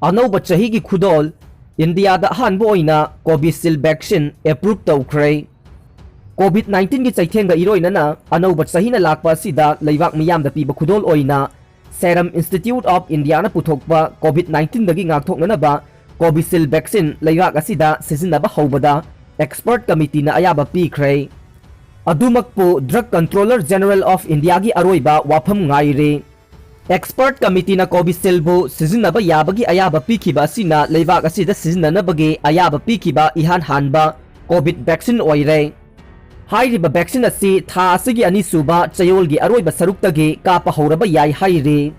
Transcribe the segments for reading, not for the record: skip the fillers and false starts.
Anouba Chahigi Khudol India da Ahanba Oina COVISHIELD vaccine approved Toukhre COVID-19 gi chaithenga iroinana Anouba chahina lakpa sida leibak miyam da piba Khudol Oina Serum Institute of India na puthokpa COVID-19 dagi ngakthoknanaba COVISHIELD vaccine leibak asida sizinaba hobada expert committee na ayaba pikhre adumakpu Drug Controller General of India gi aroiba wafam ngaire Expert Committee na COVISHIELD bu sizinaba yabagi ayaba pikiba sina leibak asida sizinanabagi ayaba pikiba Ahanba COVID vaccine oire hairiba vaccine asi tha asigi ani suba chayolgi aroiba saruktagi kapa horaba yai haire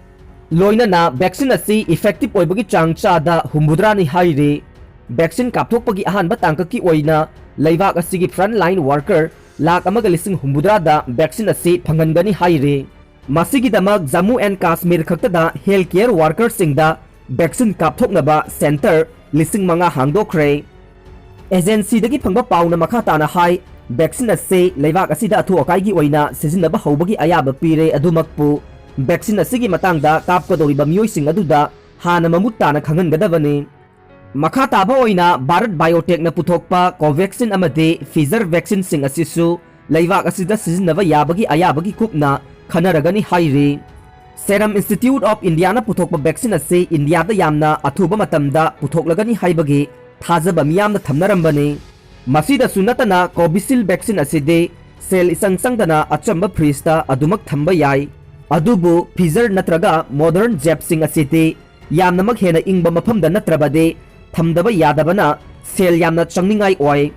loinana vaccine asi effective oibagi changchada humbudrani haire vaccine kapthokpagi Ahanba tangkaki oina leibak asigi frontline worker lak amaga lising humbudrada vaccine asi phangangani haire Masigidamak Jammu and Kashmir khaktada healthcare workers singda vaccine kapthoknaba center lising manga hangdokre agency dagi phangba pauna makhata na hai vaccine ase leibak asida athu akai gi oina sizinaba hobagi ayaba pire adumakpu vaccine asigi matangda kapkodoriba miyoi sing aduda hana mamutta na khangangadabani makhata ba oina Bharat Biotech na puthokpa Covaxin amade Pfizer vaccine sing asisu leibak asida sizinaba yabagi ayabagi kupna Khanaragani haire Serum Institute of India na puthokpa vaccine ase India da yamna athuba matamda puthoklagani haibagi thajaba miyamna thamnarambani masida sunatana COVISHIELD vaccine aside cell isangsangdana achamba freeze ta adumak thamba yai adubu Pfizer natraga modern jab sing aside yamnamak hena ingba mafamda natrabade thamdaba yadabana cell yamna changningai oi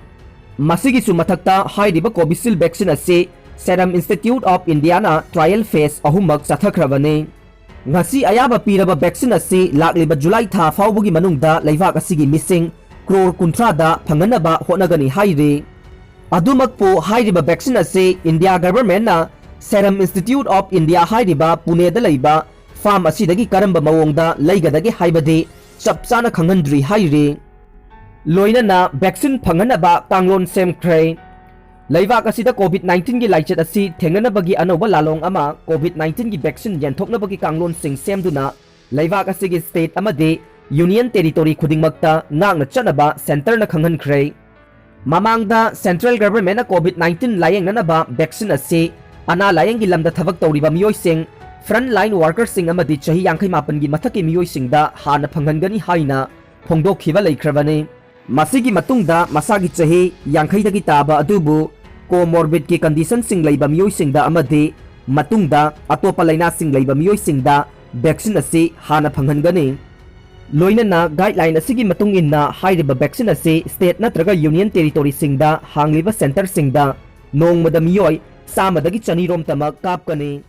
masigi su mathakta hairiba COVISHIELD vaccine ase Serum Institute of India na trial phase ahumak chathakhrabane ngasi ayaba piraba vaccine asi lakliba July tha fawbugi manungda leibak asigi missing crore kunthra da phanganaba honagani haire adumakpo hairiba vaccine asi India government na Serum Institute of India hairiba Pune da leiba farm asidagi karamba mawongda leigadagi haibade chapchana khangandri haire loinana vaccine phanganaba kanglon semkhre leibak asida COVID-19 gi laichet asi thenganabagi Anouba lalong ama COVID-19 gi vaccine yanthoknabagi kanglon sing semduna leibak asigi state amade union territory khudingmakta ngangna chanaba center na khanghankhre mamangda central government na COVID-19 layeng nanaba vaccine asi ana layeng gi lamda thabak tawriba miyoi sing frontline workers sing amadi chahi 58 gi mathaki miyoi singda hana phangangani haina phongdokhiba leikhrabani masigi matungda masagi chahi 50 dagi taba adubu comorbid ki condition sing leiba miyoi singda amade matungda atopa laina sing leiba miyoi singda vaccine asi hana phangangani loinana guideline asigi matung inna hairiba vaccine asi state natraga union territory singda hangliba center singda nongmada miyoi samadagi chani rom tamak kapkani